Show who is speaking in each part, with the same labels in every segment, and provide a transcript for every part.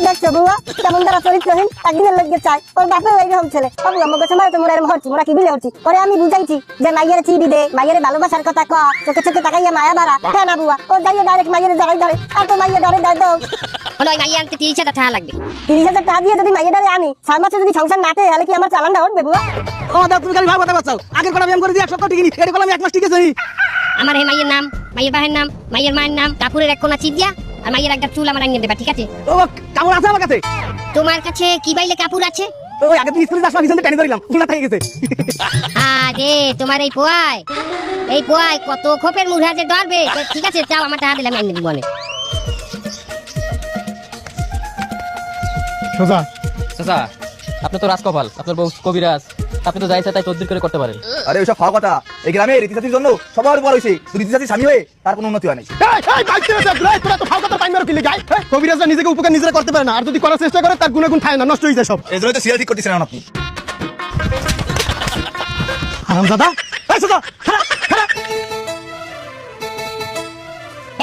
Speaker 1: দেখছো বুয়া কেমন দ্বারা চরিত্রহীন একদিনের লোককে চাই ওর বাপে এইরকম ছেলে বাবু আমার কাছে মারে তোমরা এরকম হচ্ছি মোরা কি বিলে হচ্ছি পরে আমি বুঝাইছি যে মাইয়ের চিবি দে মাইয়ের ভালোবাসার কথা ক চোখে চোখে তাকাইয়া মায়া বাড়া হ্যাঁ না বুয়া ও যাইয়ে ডাইরেক্ট মাইয়ের জড়াই ধরে আর তো মাইয়ের ডরে ডাই দাও
Speaker 2: হলো ওই মাইয়া আনতে 30,000 টাকা লাগবে
Speaker 1: 30,000 টাকা দিয়ে যদি মাইয়ের ডরে আনি 6 মাসে যদি সংসার না তাহলে কি আমার চালানটা উঠবে বুয়া
Speaker 3: ও দাদা তুমি খালি ভাব কথা বাঁচাও আগের কথা ব্যায়াম করে দিয়ে 1 সপ্তাহ টিকিনি এটা করলাম 1 মাস টিকে যাই
Speaker 2: আমার এই মাইয়ের নাম মাইয়ের বাহের নাম মাইয়ের মায়ের নাম কাপুরের এক কোনা চিপ দিয়া আর মাইয়ের একটা চুল আমার আনিয়ে দেবা ঠিক আছে
Speaker 3: ও কামড় আছে আমার কাছে
Speaker 2: তোমার কাছে কি বাইলে কাপুর আছে
Speaker 3: ওই আগে তুমি স্কুলে যাস পিছনে টানি ধরিলাম চুলা থেকে গেছে
Speaker 2: আরে তোমার এই পোয়াই কত খোপের মুড়া যে ডরবে ঠিক আছে যাও আমার টাকা দিলাম আনিয়ে দিব অনেক
Speaker 4: সোজা
Speaker 5: চাচা আপনি তো রাজকপাল আপনার বউ কবিরাজ আপনি তো যাইছে তাই তদবির করে করতে পারেন
Speaker 6: আরে ওইসব খাওয়া কথা এই গ্রামে রীতিজাতির জন্য সবার উপর হয়েছে রীতিজাতির স্বামী হয়ে তার কোনো উন্নতি হয় নাই
Speaker 4: তোরা তো ফাও কথা পাইন মারো কি লাগাই কবিরাজরা নিজেকে উপকার নিজেরা করতে পারে না আর যদি করার চেষ্টা করে তার গুণাগুণ থাকে না নষ্ট হয়ে যায় সব
Speaker 6: এই জন্য তো সিরিয়াল ঠিক করতেছিলেন আপনি
Speaker 4: হারামজাদা এই সোজা খারাপ খারাপ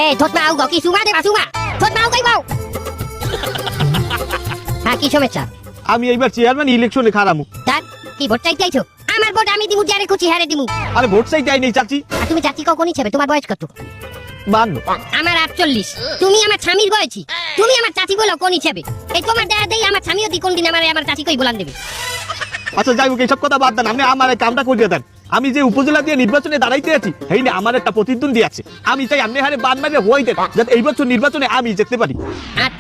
Speaker 2: এই থতমা আউ গো কি সুমা দেবা সুমা থতমা আউ গাইবাও হ্যাঁ কি সমস্যা
Speaker 4: আমি এইবার চেয়ারম্যান ইলেকশনে খারামু
Speaker 2: তার কি ভোট চাইতে আইছো আমার ভোট আমি দিমু যারে খুশি হারে দিমু
Speaker 4: আরে ভোট চাইতে আই নেই চাচি
Speaker 2: আর তুমি চাচি কখন হিসেবে তোমার বয়স কত
Speaker 4: বান্ন
Speaker 2: আমার 48 তুমি আমার স্বামীর বয়সী তুমি আমার চাচি বলো কোন হিসেবে এই তোমার দেখা দেই আমার স্বামীও দি কোন দিন আমার চাচি কই বলান দেবে
Speaker 4: আচ্ছা যাই হোক এইসব কথা বাদ দেন আপনি আমার এই কামটা করিয়ে দেন আমি যে উপজেলা দিয়ে নির্বাচনে দাঁড়াইতে আছি এই না আমার একটা প্রতিদ্বন্দ্বী আছে আমি চাই আপনি হারে বান মারে হই দেন যাতে এই বছর নির্বাচনে আমি জিততে পারি
Speaker 2: আর